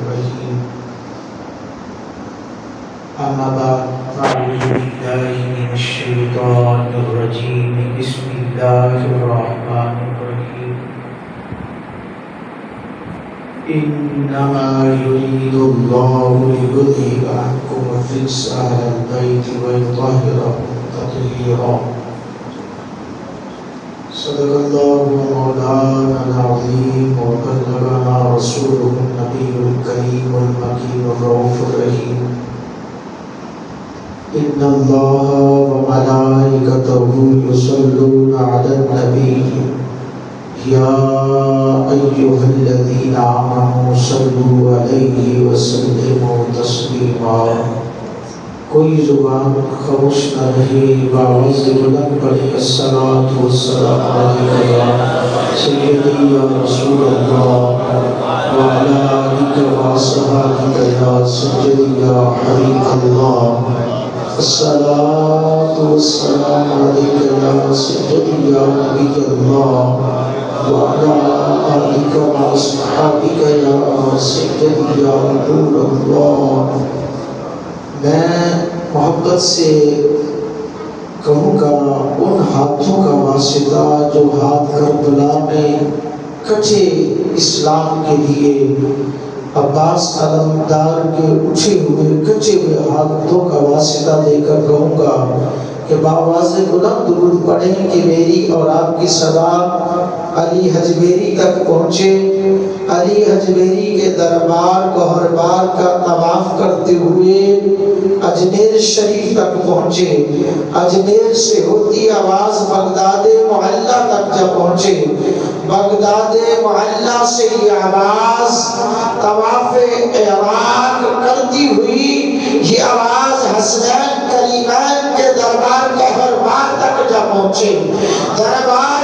الرحيم أما بعد فأعوذ بالله من الشيطان الرجيم بسم الله الرحمن الرحيم إنما يريد الله ليذهب عنكم الرجس أهل البيت ويطهركم تطهيرا صدق الله مولانا العظيم وبلغنا رسوله النبي الكريم المكين الرؤوف الرحيم إن الله وملائكته يصلون على النبي يا أيها الذين آمنوا صلوا عليه وسلموا تسليما کوئی زبان خاموش نہ رہے باعث بلند پڑھے الصلاۃ والسلام علیک یا سیدی یا رسول اللہ وعلی آلک وصحبہ یا سیدی یا حبیب اللہ الصلاۃ والسلام علیک یا سیدی یا نبی اللہ وعلی آلک وصحبہ یا سیدی یا رسول اللہ میں محبت سے کہوں گا ان ہاتھوں کا واسطہ جو ہاتھ کربلا میں کٹے اسلام کے لیے عباس علمدار کے اٹھے ہوئے کٹے ہوئے ہاتھوں کا واسطہ دے کر کہوں گا کہ بآواز بلند درود پڑھیں کہ میری اور آپ کی صدا علی حجویری تک پہنچے، علی حجویری کے دربار گوہربار کا طواف کرتے ہوئے اجمیر شریف تک پہنچے، اجمیر سے ہوتی آواز بغداد معلیٰ تک جب پہنچے، بغداد معلیٰ سے یہ آواز طواف عراق کرتی ہوئی یہ آواز حسنین کریمین کے دربار گوہربار تک جب پہنچے، دربار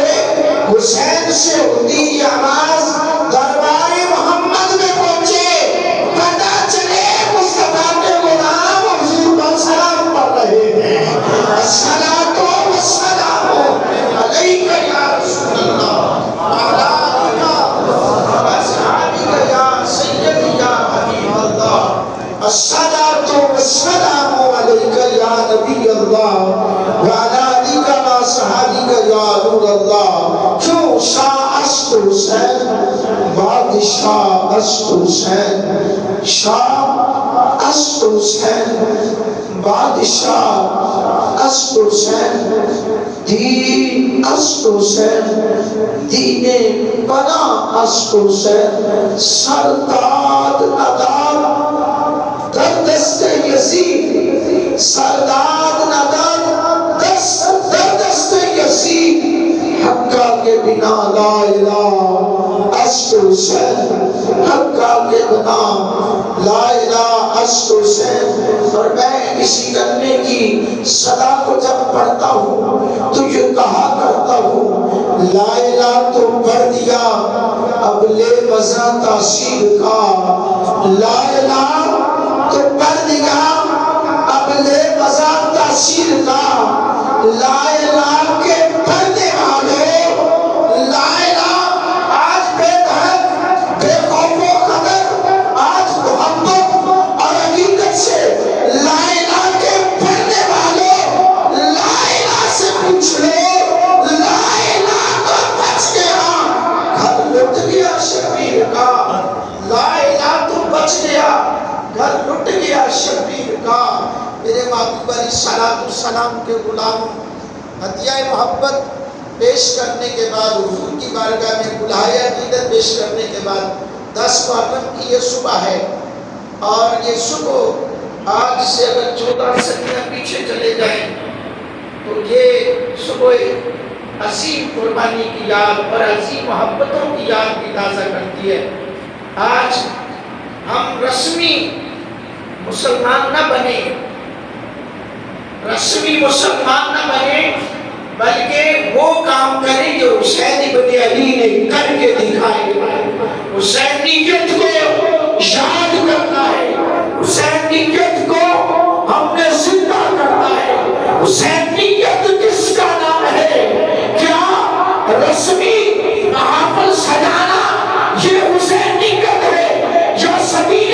حسین سے ہوتی یہ آواز دربار محمد میں پہنچے، پتہ چلے مصطفیٰ کے غلام حضور پر سلام پڑھ رہے ہیں، الصلاۃ والسلام علیک یا رسول اللہ وعلی آلک وصحبہ یا سیدی یا حبیب اللہ، الصلاۃ والسلام علیک یا نبی اللہ وعلی آلک وصحبہ یا نور اللہ۔ کیوں شاہ است حسین بادشاہ است حسین، شاہ است حسین بادشاہ است حسین، دین است حسین دین بنا است حسین، سرداد ندار در دست یزید، سرداد ندار در دست یزید، حقہ کے بنا لا الہ است حسین، حقہ کے بنا لا الہ است حسین۔ اور میں اسی کرنے کی صدا کو جب پڑھتا ہوں تو یہ کہا کرتا ہوں لا الہ تو پڑھ دیا اب لے مزہ تاثیر کا، لا الہ تو پڑھ دیا اب لے مزہ تاثیر کا، لا الہ کے پڑھنے والے لا الہ آج بے دھڑک بے خوف و خطر آج محبت اور حقیقت سے لا الہ کے پڑھنے والوں لا الہ سے پوچھ لو، لا الہ تو بچ گیا گھر لٹ گیا شبیر کا، لا الہ تو بچ گیا گھر لٹ گیا شبیر کا۔ میرے محبوب علیہ الصلوۃ والسلام کے غلاموں، ہدیہ محبت پیش کرنے کے بعد حضور کی بارگاہ میں بلائے عقیدت پیش کرنے کے بعد 10 محرم کی یہ صبح ہے، اور یہ صبح آج سے اگر 14 صدیاں پیچھے چلے جائیں تو یہ صبح عظیم قربانی کی یاد اور عظیم محبتوں کی یاد بھی تازہ کرتی ہے۔ آج ہم رسمی مسلمان نہ بنے، رسمی مسلمان نہ بنے، بلکہ وہ کام کریں جو حسین ابن علی نے کر کے دکھائے۔ حسینیت کو یاد کرنا ہے، حسینیت کو ہم نے زندہ کرنا ہے۔ حسینیت کس کا نام ہے؟ کیا رسمی محافل سجانا یہ حسینیت ہے یا سبیل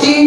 3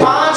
5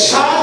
7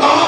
9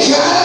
11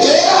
13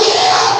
13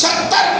70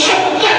70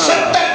70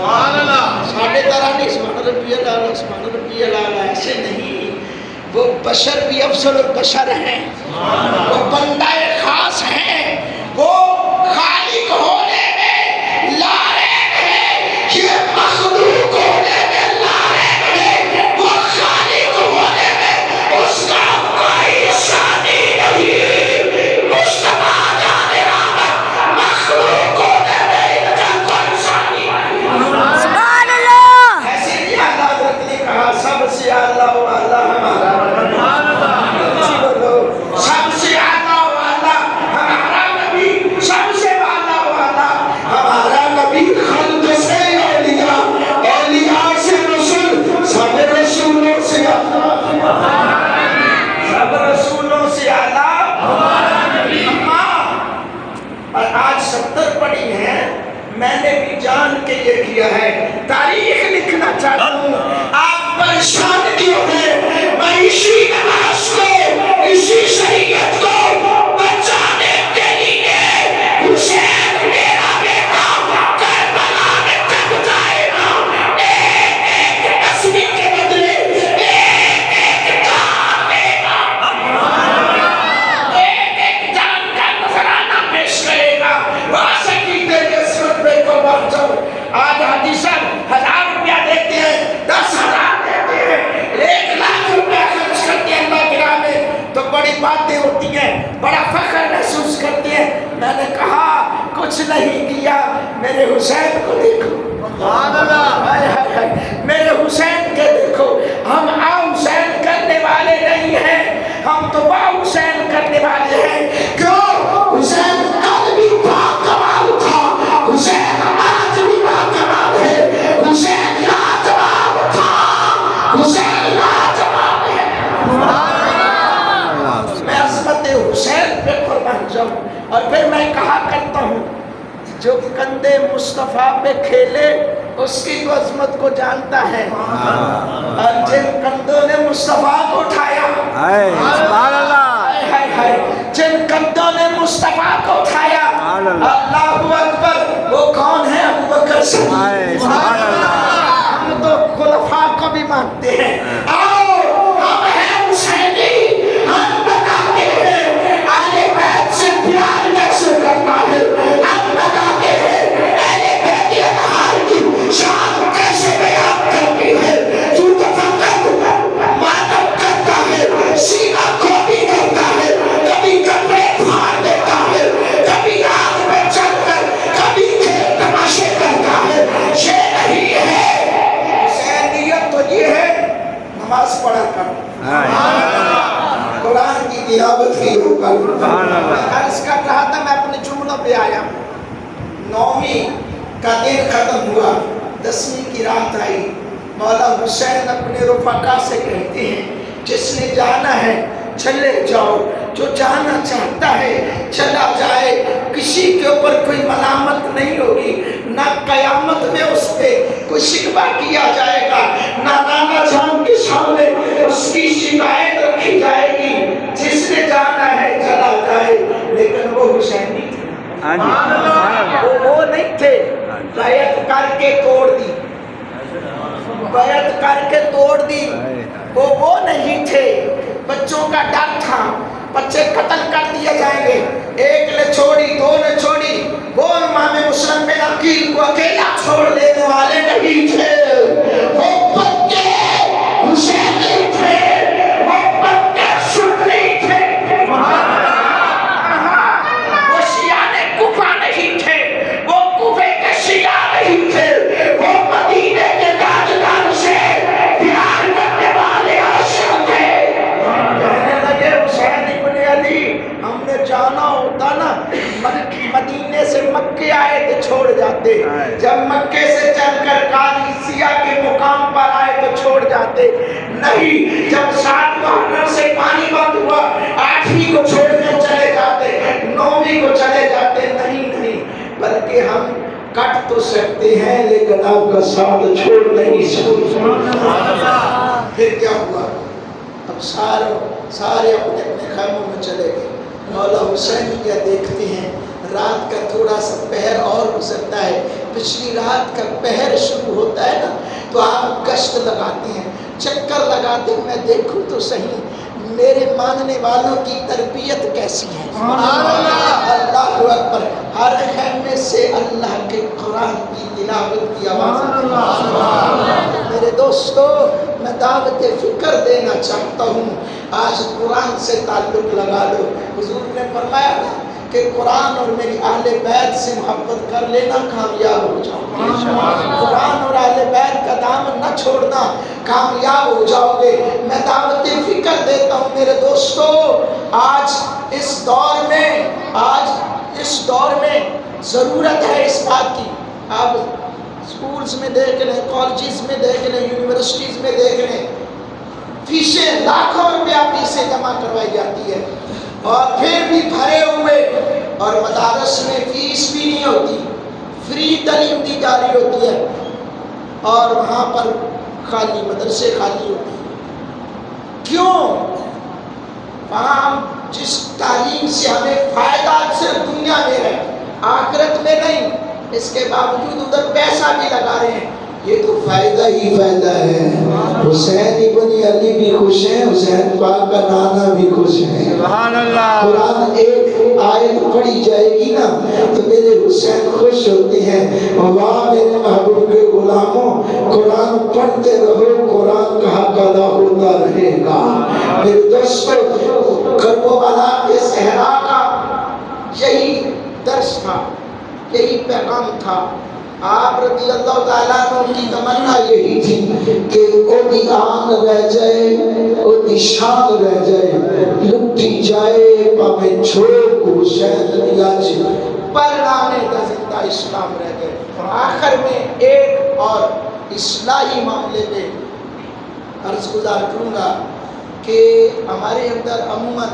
ساڑھے طرح نہیں سبحان ربی العالی سبحان ربی العالی ایسے نہیں، وہ بشر بھی افضل البشر ہیں، وہ بندہ خاص ہیں، وہ خالق ہونے میں لا ریب ہے، یہ مخلوق ہونے میں لا ریب ہے، وہ خالق ہونے میں اس کا کوئی ثانی نہیں، مصطفیٰ جان رحمت مخلوق ہونے میں ان کا کوئی ثانی نہیں۔ سبحان اللہ۔ ایسے ہی اللہ حضرت نے کہا سب سے اعلیٰ والا ہمارا سب سے اعلیٰ والا ہمارا نبی، سب سے اعلیٰ والا ہمارا نبی، خلق سے اولیاء، اولیاء سے رسول، سب رسولوں سے اعلیٰ، سب رسولوں سے اعلیٰ ہمارا نبی۔ اور آج 70 پڑھی ہیں، میں نے بھی جان کے یہ کیا ہے، تاریخ لکھنا چاہتا ہوں۔ آپ پریشان کیوں ہیں؟ میں اسی نماز کو، اسی شریعت کو بچانے کے لیے حسین میرا بیٹا کربلا میں جب جائے گا، ایک ایک تصویر کے بدلے ایک ایک جان دے گا، ایک ایک جان کا نذرانہ پیش کرے گا، واسطے تیری عصمت پہ قربان جاؤ۔ آج حاجی صاحب 1000 روپیہ دیتے ہیں، 10,000 دیتے ہیں، 1,00,000 روپیہ خرچ کرتے ہیں اللہ کی راہ میں، تو بڑی باتیں ہوتی ہیں، بڑا فخر محسوس کرتے ہیں۔ میں نے کہا کچھ نہیں کیا، میرے حسین کو دیکھو، ہائے ہائے ہائے، میرے حسین کے دیکھو۔ ہم آ حسین کرنے والے نہیں ہیں، ہم تو با حسین کرنے والے ہیں۔ کیوں؟ حسین کل بھی باکمال تھا، حسین آج بھی باکمال ہے، حسین لاجواب تھا، حسین لاجواب ہے۔ میں عظمت حسین پہ قربان جاؤں۔ اور پھر میں کہا کرتا ہوں جو کندھے مصطفیٰ پہ کھیلے اس کی تو عظمت کو جانتا ہے، اور جن کندھوں نے مصطفیٰ کو اٹھایا، سبحان اللہ۔ ہائے ہائے، جن کندھوں نے مصطفیٰ کو اٹھایا، اللہ اکبر، وہ کون ہے؟ ابو بکر صدیق۔ ہم تو خلفاء کو بھی مانتے ہیں۔ آؤ ہم ہیں حسینی، ہم بتاتے ہیں اہل بیت سے پیار کیسے کرنا ہے، ہم بتاتے ہیں اہل بیت اطہار کی شان کیسے بیان کرتی ہے۔ تو فقط ماتم کرتا ہے، سینہ کھوٹی کرتا ہے، کبھی کپڑے پھاڑ دیتا ہے، کبھی آگ میں چل کر، کبھی کھیل تماشے کرتا ہے، یہ نہیں ہے۔ حسینیت تو یہ ہے نماز پڑھا کر، قرآن کی تلاوت کی ہو کر۔ میں عرض کر رہا تھا، میں اپنے جملوں پہ آیا، 9ویں کا دن ختم ہوا، 10ویں کی رات آئی، مولا حسین اپنے رفقا سے کہتے ہیں جس نے جانا ہے چلے جاؤ، جو جانا چاہتا ہے چلا جائے، کسی کے اوپر کوئی ملامت نہیں ہوگی، نہ قیامت میں اس پہ کوئی شکوہ کیا جائے گا، نہ نانا جان کے سامنے اس کی شکایت رکھی جائے گی۔ جس نے جانا ہے چلا جائے، لیکن وہ حسینی تھے، وہ نہیں تھے بیعت کر کے توڑ دی، بیعت کر کے توڑ دی، وہ نہیں تھے۔ بچوں کا ڈر تھا، بچے قتل کر دیے جائیں گے، ایک نے چھوڑی، 2 نے چھوڑی، وہ امام مسلم بن عقیل کو اکیلا چھوڑ دینے والے نہیں تھے، وہ پکے حسینی تھے، وہ پکے سنی تھے، وہ شیعہ کوفہ نہیں تھے، وہ کوفے کے شیعہ نہیں تھے، وہ مدینے کے تاجدار سے پیار کرنے والے عاشق تھے۔ کہنے لگے حسین ابن علی، ہم نے جانا ہوتا نا مدینے سے مکے آئے تو چھوڑ جاتے، جب مکے سے چل کر قادسیہ کے مقام پر آئے تو چھوڑ جاتے، نہیں، جب 7 محرم سے پانی بند ہوا 8ویں کو چھوڑ کر چلے جاتے، 9ویں کو چلے جاتے، نہیں بلکہ ہم کٹ تو سکتے ہیں لیکن آپ کا ساتھ چھوڑ نہیں سکتے۔ پھر کیا ہوا؟ اب سارے اپنے اپنے خیموں میں چلے گئے، مولا حسین کیا دیکھتے ہیں، رات کا تھوڑا سا پہر اور گزرتا ہے، پچھلی رات کا پہر شروع ہوتا ہے نا تو آپ گشت لگاتے ہیں، چکر لگاتے ہیں، میں دیکھوں تو صحیح میرے ماننے والوں کی تربیت کیسی ہے۔ اللہ اکبر، ہر خیمے سے اللہ کے قرآن کی تلاوت کی آواز۔ میرے دوستو، میں دعوت فکر دینا چاہتا ہوں، آج قرآن سے تعلق لگا لو۔ حضور نے فرمایا نا کہ قرآن اور میری اہل بیت سے محبت کر لینا، کامیاب ہو جاؤ گے۔ قرآن اور اہل بیت کا دامن نہ چھوڑنا، کامیاب ہو جاؤ گے۔ میں دعوت فکر دیتا ہوں میرے دوستو، آج اس دور میں ضرورت ہے اس بات کی۔ آپ اسکولز میں دیکھ لیں، کالجز میں دیکھ لیں، یونیورسٹیز میں دیکھ لیں، فیسیں لاکھوں روپیہ فیسیں جمع کروائی جاتی ہے اور پھر بھی بھرے ہوئے، اور مدارس میں فیس بھی نہیں ہوتی، فری تعلیم دی جا رہی ہوتی ہے، اور وہاں پر خالی مدرسے خالی ہوتے ہیں۔ کیوں؟ وہاں جس تعلیم سے ہمیں فائدہ صرف دنیا میں ہے، آخرت میں نہیں، اس کے باوجود ادھر پیسہ بھی لگا رہے ہیں، یہ تو فائدہ ہی فائدہ ہے۔ حسین ابن علی بھی خوش ہیں، حسین پاک کا نانا بھی خوش ہیں۔ سبحان اللہ۔ قرآن ایک آیت پڑھی جائے گی نا تو میرے حسین خوش ہوتے ہیں، واہ میرے محبوب کے غلاموں، قرآن پڑھتے رہو، قرآن کا حق ادا ہوتا رہے گا۔ میرے دوستو، کربلا کے صحرا کا یہی درس تھا، یہی پیغام تھا۔ آپ رضی اللہ تعالیٰ عنہ کی تمنا یہی تھی کہ اودی آن رہ جائے، اودی شان رہ جائے، لٹی جائے پاویں چھوک حسین لیا جی، پر نامے دا زندہ اسلام رہ گئے۔ آخر میں ایک اور اصلاحی معاملے میں عرض گزار کروں گا کہ ہمارے اندر عموماً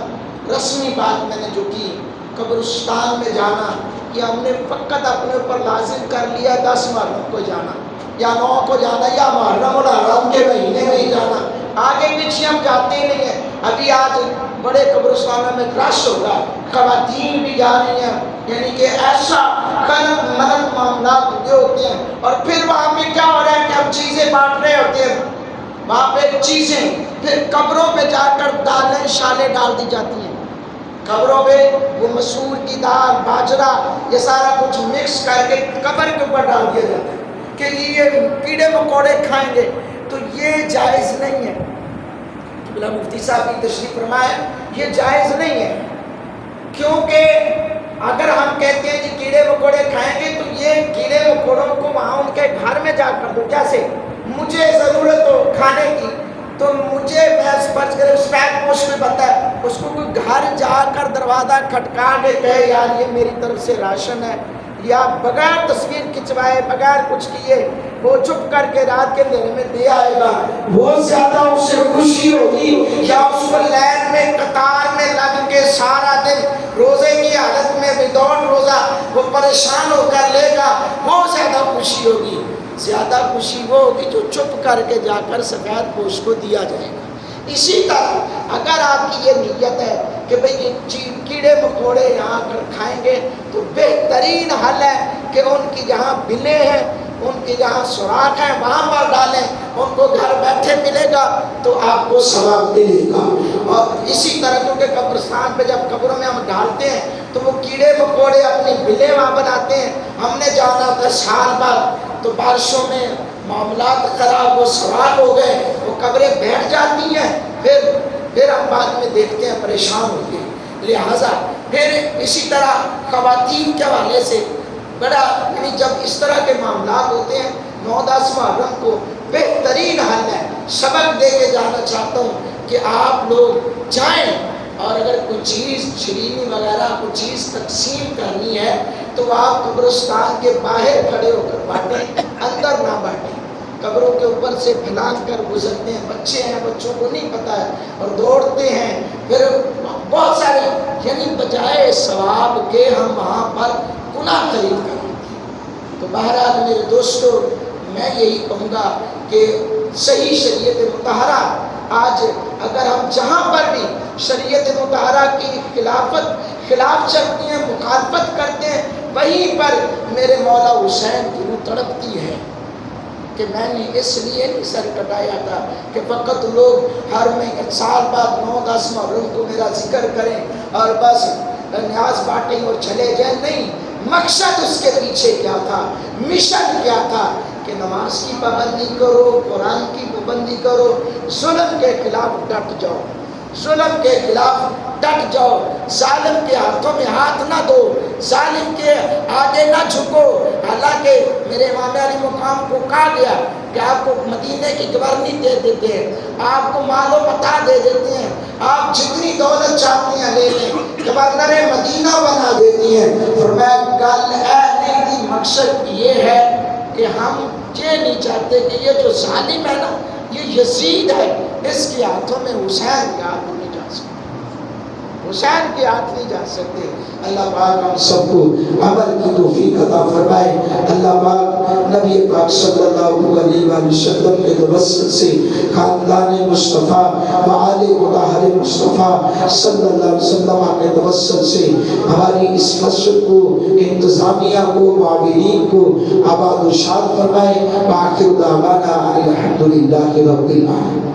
رسمی بات میں نے جو کی، قبرستان میں جانا، یہ ہم نے فقط اپنے اوپر لازم کر لیا 10 محرم کو جانا یا 9 کو جانا یا محرم الحرام کے مہینے میں ہی جانا، آگے پیچھے ہم جاتے ہی نہیں ہیں۔ ابھی آج بڑے قبرستانوں میں رش ہوگا، خواتین بھی جا رہی ہیں، یعنی کہ ایسا غلط ملت معاملات ہوتے ہیں، اور پھر وہاں پہ کیا ہو رہا ہے کہ ہم چیزیں بانٹ رہے ہوتے ہیں، وہاں پہ چیزیں پھر قبروں پہ جا کر دالیں شالیں ڈال دی جاتی ہیں، قبروں پہ وہ مسور کی دال، باجرہ، یہ سارا کچھ مکس کر کے قبر کے اوپر ڈال دیا جاتا ہے کہ یہ کیڑے مکوڑے کھائیں گے، تو یہ جائز نہیں ہے۔ قبلہ مفتی صاحب کی تشریف فرمائے، یہ جائز نہیں ہے، کیونکہ اگر ہم کہتے ہیں کہ کیڑے مکوڑے کھائیں گے تو یہ کیڑے مکوڑوں کو وہاں ان کے گھر میں جا کر دو، جیسے مجھے ضرورت ہو کھانے کی تو مجھے فرض کرے اسپیک پوسٹ میں بنتا ہے، اس کو کوئی گھر جا کر دروازہ کھٹکا کے کہے یار یہ میری طرف سے راشن ہے، یا بغیر تصویر کھنچوائے بغیر کچھ کیے وہ چھپ کر کے رات کے اندھیرے میں دے آئے گا، بہت زیادہ اس سے خوشی ہوگی، یا اس کو لائن میں قطار میں لگ کے سارا دن روزے کی حالت میں وداؤٹ روزہ وہ پریشان ہو کر لے گا، بہت زیادہ خوشی ہوگی۔ زیادہ خوشی وہ ہوگی جو چپ کر کے جا کر سفید پوش کو دیا جائے گا۔ اسی طرح اگر آپ کی یہ نیت ہے کہ بھئی یہ کیڑے مکوڑے یہاں کر کھائیں گے تو بہترین حل ہے کہ ان کی جہاں بلیں ہیں، ان کی جہاں سوراخ ہیں وہاں پر ڈالیں، ان کو گھر بیٹھے ملے گا تو آپ کو ثواب ملے گا۔ اور اسی طرح کیونکہ قبرستان پہ جب قبروں میں ہم ڈالتے ہیں تو وہ کیڑے مکوڑے اپنی بلیں وہاں بناتے ہیں، ہم نے جانا تھا سال بعد تو بارشوں میں معاملات خراب، وہ سوراخ ہو گئے، وہ قبریں بیٹھ جاتی ہیں، پھر ہم بعد میں دیکھتے ہیں پریشان ہوتے ہیں۔ لہٰذا پھر اسی طرح خواتین کے حوالے سے بڑا، یعنی جب اس طرح کے معاملات ہوتے ہیں 9-10 محرم کو بہترین حل ہے، سبق دے کے جانا چاہتا ہوں کہ آپ لوگ جائیں، اور اگر کوئی چیز شرینی وغیرہ کوئی چیز تقسیم کرنی ہے تو آپ قبرستان کے باہر کھڑے ہو کر بانٹیں، اندر نہ بانٹیں۔ قبروں کے اوپر سے پھلانگ کر گزرتے ہیں، بچے ہیں، بچوں کو نہیں پتہ ہے اور دوڑتے ہیں، پھر بہت سارے، یعنی بجائے ثواب کے ہم وہاں پر گناہ خرید کریں۔ تو بہرحال میرے دوستو، میں یہی کہوں گا کہ صحیح شریعت مطہرہ آج اگر ہم جہاں پر بھی شریعت مطہرہ کی خلاف چلتے ہیں، مخالفت کرتے ہیں، وہیں پر میرے مولا حسین کی روح تڑپتی ہے کہ میں نے اس لیے نہیں سر کٹایا تھا کہ فقط لوگ ہر سال بعد 9-10 محرم کو میرا ذکر کریں اور بس نیاز بانٹیں اور چلے جائیں. نہیں، مقصد اس کے پیچھے کیا تھا، مشن کیا تھا کہ نماز کی پابندی کرو، قرآن کی پابندی کرو، ظلم کے خلاف ڈٹ جاؤ، ظلم کے خلاف ڈٹ جاؤ، ظالم کے ہاتھوں میں ہاتھ نہ دو، ظالم کے آگے نہ جھکو. حالانکہ میرے امام علی مقام کو کہا گیا کہ آپ کو مدینے کی گورنی دے دیتے ہیں، آپ کو مال و متاع دے دیتے ہیں، آپ جتنی دولت چاہتے ہیں لے لیں، گورنر مدینہ بنا دیتی ہیں. فرمایا گل نہیں تھی، مقصد یہ ہے کہ ہم یہ نہیں چاہتے کہ یہ جو ظالم ہے نا، یہ یزید ہے، اس کے ہاتھوں میں حسین کے ہاتھ نہیں جا سکتے، حسین کے ہاتھ نہیں جا سکتے. اللہ پاک ہم سب کو عمل کی توفیق عطا فرمائے. اللہ پاک نبی پاک صلی اللہ علیہ وآلہ وسلم کے توسط سے خاندان مصطفیٰ و آل مطہر مصطفیٰ صلی اللہ علیہ وسلم کے توسط سے ہماری اس مسجد کو، انتظامیہ کو، معاونین کو آباد و شاد فرمائے. وآخر دعوانا الحمدللہ رب العالمین.